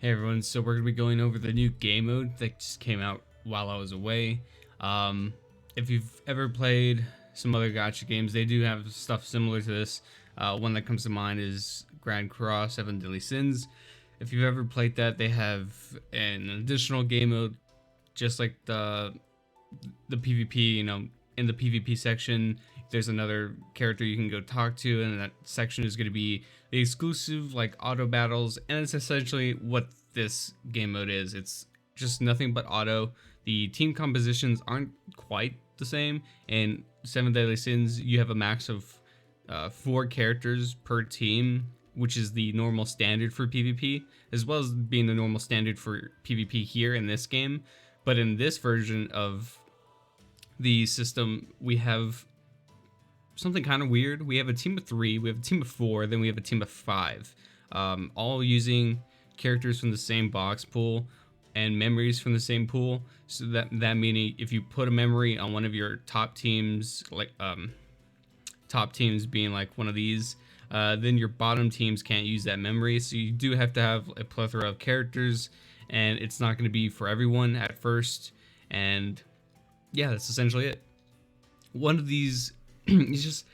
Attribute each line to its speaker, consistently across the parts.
Speaker 1: Hey everyone, so we're going to be going over the new game mode that just came out while I was away. If you've ever played some other gacha games, they do have stuff similar to this. One that comes to mind is Grand Cross 7 Deadly Sins. If you've ever played that, they have an additional game mode, just like the PvP, in the PvP section, there's another character you can go talk to, and that section is going to be the exclusive like auto battles, and it's essentially what this game mode is. It's just nothing but auto. The team compositions aren't quite the same. In 7 Deadly Sins, you have a max of 4 characters per team, which is the normal standard for PvP, as well as being the normal standard for PvP here in this game. But in this version of the system, we have something kind of weird. We have a team of 3, we have a team of 4, then we have a team of 5, all using characters from the same box pool and memories from the same pool. So that meaning if you put a memory on one of your top teams, like top teams being like one of these, then your bottom teams can't use that memory. So you do have to have a plethora of characters, and it's not going to be for everyone at first. And yeah, that's essentially it. One of these is just,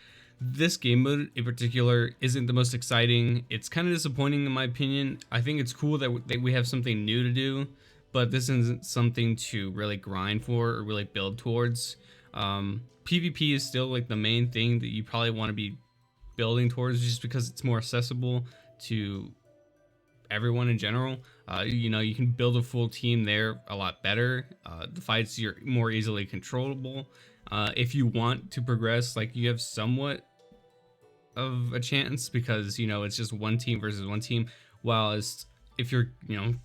Speaker 1: this game mode in particular isn't the most exciting. It's kind of disappointing in my opinion. I think it's cool that we have something new to do, but this isn't something to really grind for or really build towards. PvP is still like the main thing that you probably want to be building towards, just because it's more accessible to everyone in general. You can build a full team there a lot better. The fights, you're more easily controllable. If you want to progress, like, you have somewhat of a chance, because it's just one team versus one team. While as if you're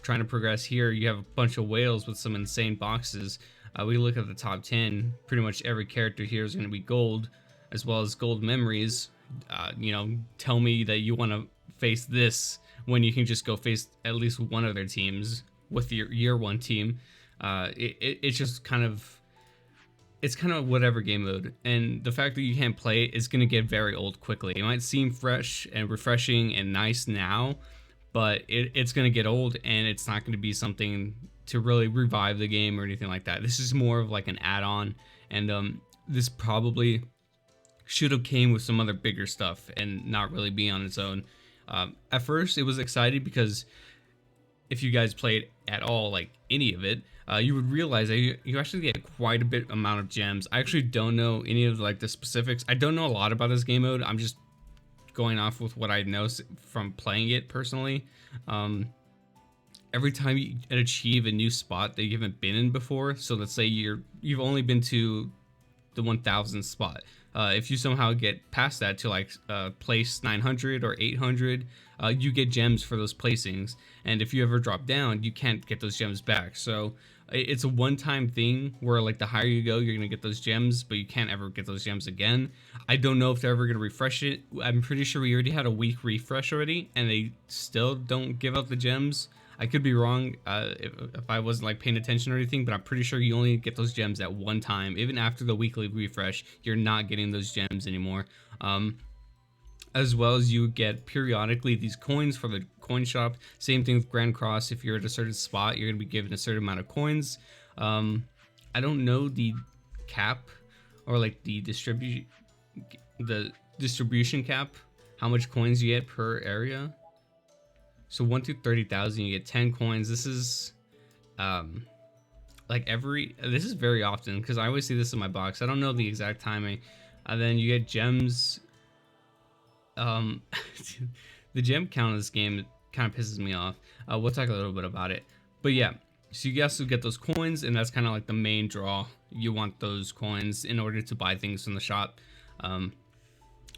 Speaker 1: trying to progress here, you have a bunch of whales with some insane boxes. We look at the top 10, pretty much every character here is going to be gold, as well as gold memories. Tell me that you want to face this when you can just go face at least one of their teams with your year 1 team. It's just kind of, it's kind of whatever game mode, and the fact that you can't play it is going to get very old quickly. It might seem fresh and refreshing and nice now, but it's going to get old, and it's not going to be something to really revive the game or anything like that. This is more of like an add-on, and this probably should have came with some other bigger stuff and not really be on its own. At first, it was exciting because if you guys played at all, like any of it, you would realize that you actually get quite a bit amount of gems. I actually don't know any of like the specifics. I don't know a lot about this game mode. I'm just going off with what I know from playing it personally. Every time you achieve a new spot that you haven't been in before, so let's say you've only been to the 1000 spot. If you somehow get past that to like place 900 or 800, you get gems for those placings. And if you ever drop down, you can't get those gems back. So it's a one-time thing where like the higher you go, you're gonna get those gems, but you can't ever get those gems again. I don't know if they're ever gonna refresh it. I'm pretty sure we already had a week refresh already, and they still don't give out the gems. I could be wrong if I wasn't like paying attention or anything, but I'm pretty sure you only get those gems at one time. Even after the weekly refresh, you're not getting those gems anymore. As well as you get periodically these coins from the coin shop. Same thing with Grand Cross. If you're at a certain spot, you're going to be given a certain amount of coins. I don't know the cap or like the distribution cap, how much coins you get per area. So 1 through 30,000, you get 10 coins. This is this is very often, because I always see this in my box. I don't know the exact timing. Then you get gems. The gem count in this game kind of pisses me off. We'll talk a little bit about it. But yeah, so you also get those coins, and that's kind of like the main draw. You want those coins in order to buy things from the shop.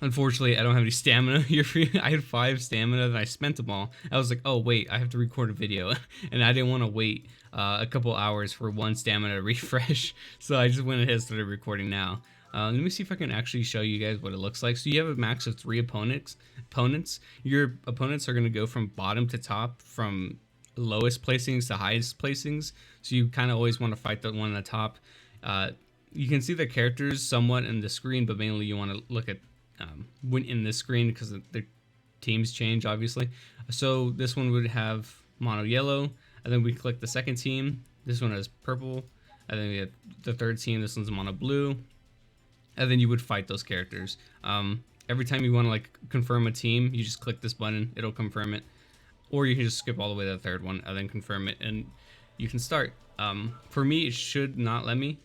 Speaker 1: Unfortunately, I don't have any stamina here for you. I had 5 stamina, and I spent them all. I was like, oh wait, I have to record a video, and I didn't want to wait a couple hours for 1 stamina to refresh, so I just went ahead and started recording now. Let me see if I can actually show you guys what it looks like. So you have a max of 3 opponents. Your opponents are going to go from bottom to top, from lowest placings to highest placings, so you kind of always want to fight the one at the top. You can see the characters somewhat in the screen, but mainly you want to look at when in this screen, because the teams change obviously. So this one would have mono yellow, and then we click the second team. This one has purple, and then we have the third team. This one's mono blue, and then you would fight those characters. Every time you want to like confirm a team, you just click this button, it'll confirm it, or you can just skip all the way to the third one and then confirm it, and you can start. For me, it should not let me.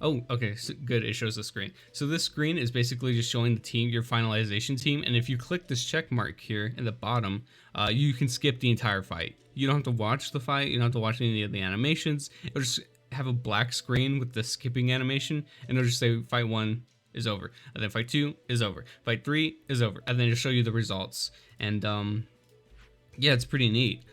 Speaker 1: Oh, okay, so good, it shows the screen. So this screen is basically just showing the team, your finalization team, and if you click this check mark here in the bottom, you can skip the entire fight. You don't have to watch the fight, you don't have to watch any of the animations. It'll just have a black screen with the skipping animation, and it'll just say fight 1 is over, and then fight 2 is over, fight 3 is over, and then it'll show you the results. And yeah, it's pretty neat.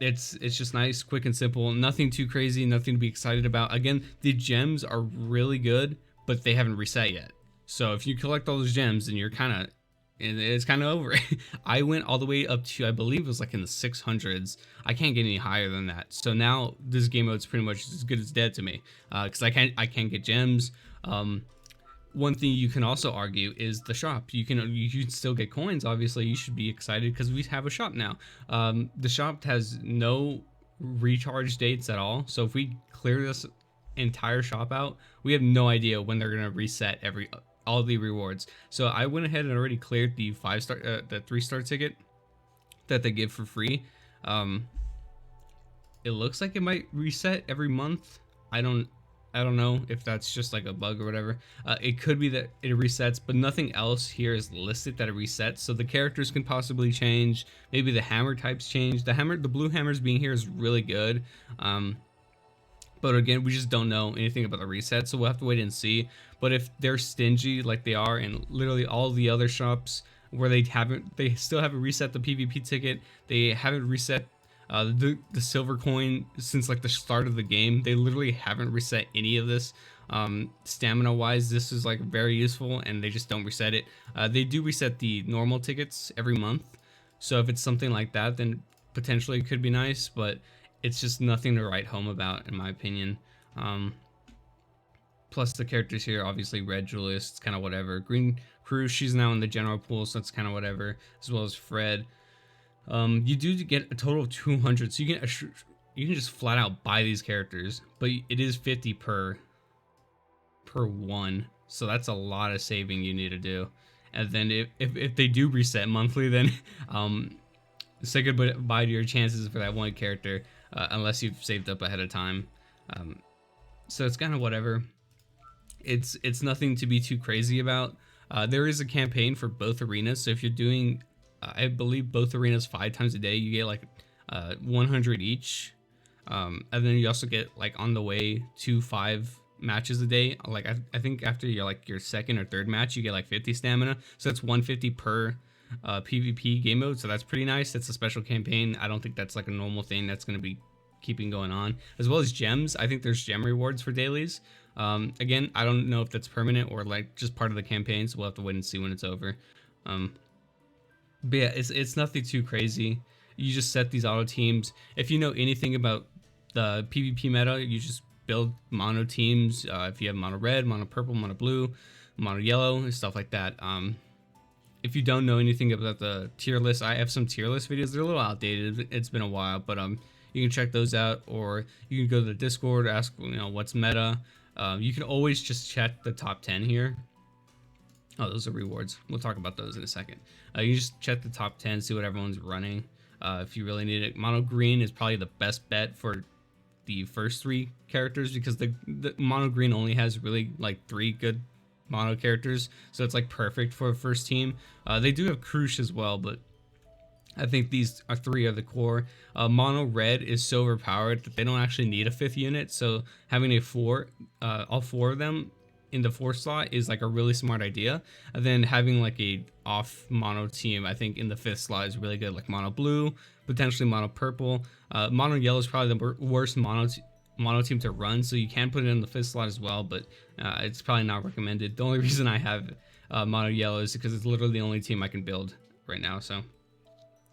Speaker 1: It's just nice, quick and simple, nothing too crazy, nothing to be excited about. Again, the gems are really good, but they haven't reset yet. So if you collect all those gems, then you're it's kind of over. I went all the way up to, I believe it was like in the 600s. I can't get any higher than that. So now this game mode's pretty much as good as dead to me, because I can't get gems. One thing you can also argue is the shop. You can still get coins. Obviously, you should be excited because we have a shop now. The shop has no recharge dates at all. So if we clear this entire shop out, we have no idea when they're gonna reset all the rewards. So I went ahead and already cleared the 5-star, the 3-star ticket that they give for free. It looks like it might reset every month. I don't know if that's just like a bug or whatever. It could be that it resets, but nothing else here is listed that it resets. So the characters can possibly change. Maybe the hammer types change. The blue hammers being here is really good. But again, we just don't know anything about the reset, so we'll have to wait and see. But if they're stingy like they are in literally all the other shops where they still haven't reset the PvP ticket, they haven't reset the silver coin since like the start of the game. They literally haven't reset any of this. Stamina wise, this is like very useful, and they just don't reset it. They do reset the normal tickets every month, so if it's something like that, then potentially it could be nice, but it's just nothing to write home about in my opinion. Plus the characters here, obviously red Julius, it's kind of whatever. Green Cruz, she's now in the general pool, so it's kind of whatever, as well as Fred. You do get a total of 200, so you can just flat out buy these characters, but it is 50 per one, so that's a lot of saving you need to do. And then if they do reset monthly, then say goodbye to your chances for that one character, unless you've saved up ahead of time. So it's kind of whatever. It's nothing to be too crazy about. There is a campaign for both arenas, so if you're doing I believe both arenas 5 times a day, you get like 100 each, and then you also get like on the way to 5 matches a day. Like I think after your second or third match, you get like 50 stamina, so that's 150 per PvP game mode. So that's pretty nice. That's a special campaign. I don't think that's like a normal thing that's going to be keeping going on. As well as gems, I think there's gem rewards for dailies. Again, I don't know if that's permanent or like just part of the campaign, so we'll have to wait and see when it's over. But yeah, it's nothing too crazy. You just set these auto teams. If you know anything about the PvP meta, you just build mono teams. If you have mono red, mono purple, mono blue, mono yellow, and stuff like that. If you don't know anything about the tier list, I have some tier list videos. They're a little outdated. It's been a while, but you can check those out, or you can go to the Discord, ask what's meta. You can always just check the top 10 here. Oh, those are rewards. We'll talk about those in a second. You just check the top 10, see what everyone's running. If you really need it, mono green is probably the best bet for the first 3 characters, because the mono green only has really like 3 good mono characters, so it's like perfect for a first team. They do have Krush as well, but I think these 3 are the core. Mono red is so overpowered that they don't actually need a 5th unit, so having all 4 of them in the 4th slot is like a really smart idea. And then having like a off mono team, I think in the 5th slot is really good, like mono blue, potentially mono purple. Mono yellow is probably the worst mono team to run, so you can put it in the 5th slot as well, but it's probably not recommended. The only reason I have mono yellow is because it's literally the only team I can build right now, so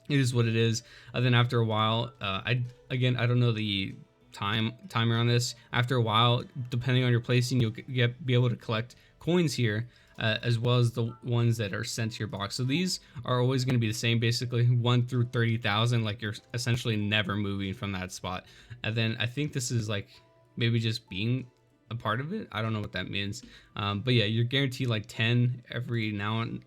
Speaker 1: it is what it is. Then after a while, I don't know the timer on this. After a while, depending on your placing, you'll be able to collect coins here, as well as the ones that are sent to your box. So these are always going to be the same, basically 1 through 30,000. Like, you're essentially never moving from that spot. And then I think this is like maybe just being a part of it. I don't know what that means. But yeah, you're guaranteed like 10 every now and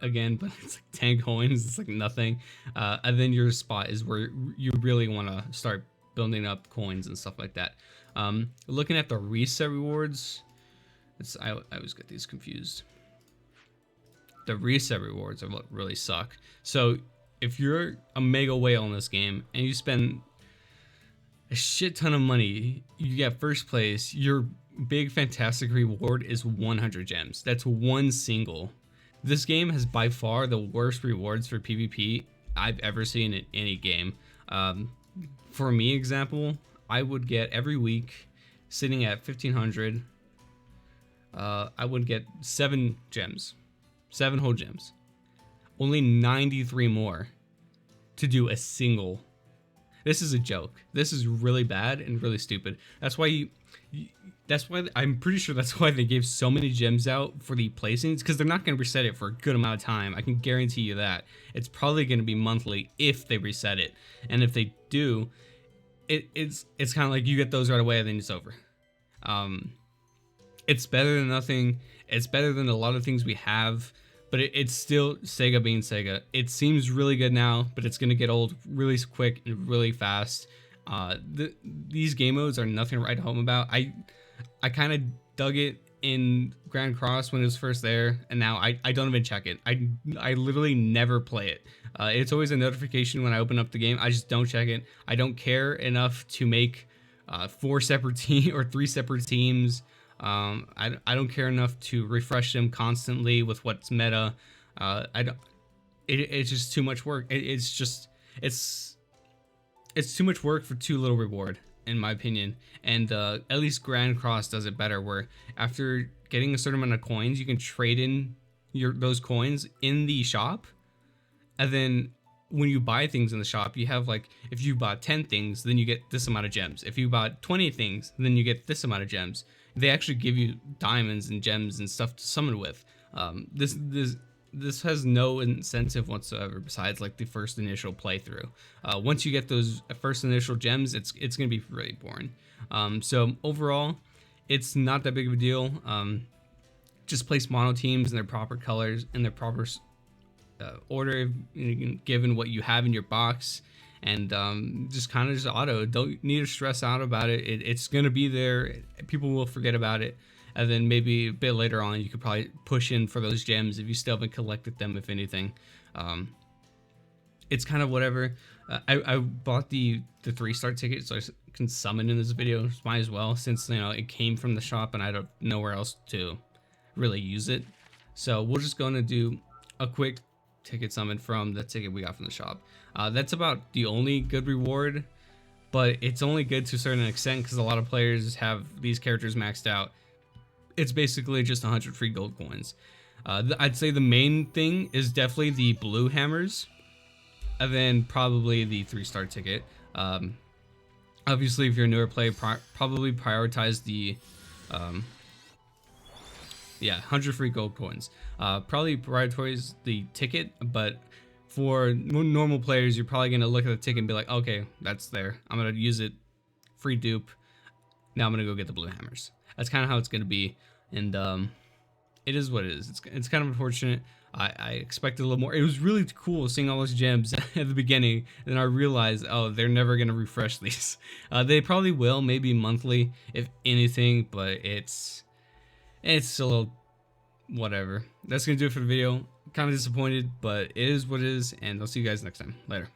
Speaker 1: again, but it's like 10 coins. It's like nothing. And then your spot is where you really want to start building up coins and stuff like that. Looking at the reset rewards, I always get these confused. The reset rewards are what really suck. So if you're a mega whale in this game and you spend a shit ton of money, you get first place, your big fantastic reward is 100 gems. That's one single. This game has by far the worst rewards for PvP I've ever seen in any game. For me, example, I would get every week, sitting at 1500, I would get 7 gems, 7 whole gems, only 93 more to do a single. This is a joke. This is really bad and really stupid. That's why I'm pretty sure that's why they gave so many gems out for the placings, because they're not going to reset it for a good amount of time. I can guarantee you that. It's probably going to be monthly if they reset it. And if they do, it's kind of like you get those right away and then it's over. It's better than nothing. It's better than a lot of things we have, but it's still Sega being Sega. It seems really good now, but it's going to get old really quick and really fast. These game modes are nothing to write home about. I kind of dug it in Grand Cross when it was first there, and now I don't even check it. I literally never play it. It's always a notification when I open up the game. I just don't check it. I don't care enough to make 4 separate teams or 3 separate teams. I don't care enough to refresh them constantly with what's meta. It's just too much work. It's too much work for too little reward, in my opinion. And at least Grand Cross does it better, where after getting a certain amount of coins, you can trade in those coins in the shop. And then when you buy things in the shop, you have like, if you bought 10 things, then you get this amount of gems. If you bought 20 things, then you get this amount of gems. They actually give you diamonds and gems and stuff to summon with. This has no incentive whatsoever besides like the first initial playthrough. Once you get those first initial gems, it's gonna be really boring. So overall, it's not that big of a deal. Just place mono teams in their proper colors, in their proper order, given what you have in your box, and just kind of just auto. Don't need to stress out about it. It's gonna be there. People will forget about it. And then maybe a bit later on, you could probably push in for those gems if you still haven't collected them, if anything. It's kind of whatever. I bought the 3-star ticket so I can summon in this video. Might as well, since it came from the shop and I don't know where else to really use it. So we're just going to do a quick ticket summon from the ticket we got from the shop. That's about the only good reward, but it's only good to a certain extent because a lot of players have these characters maxed out. It's basically just 100 free gold coins. I'd say the main thing is definitely the blue hammers, and then probably the 3-star ticket. Obviously, if you're a newer player, probably prioritize the 100 free gold coins. Probably prioritize the ticket, but for normal players, you're probably gonna look at the ticket and be like, okay, that's there. I'm gonna use it, free dupe. Now I'm gonna go get the blue hammers. That's kind of how it's gonna be, and it is what it is. It's kind of unfortunate. I expected a little more. It was really cool seeing all those gems at the beginning, and I realized, oh, they're never gonna refresh these. They probably will, maybe monthly, if anything, but it's a little whatever. That's gonna do it for the video. Kind of disappointed, but it is what it is, and I'll see you guys next time. Later.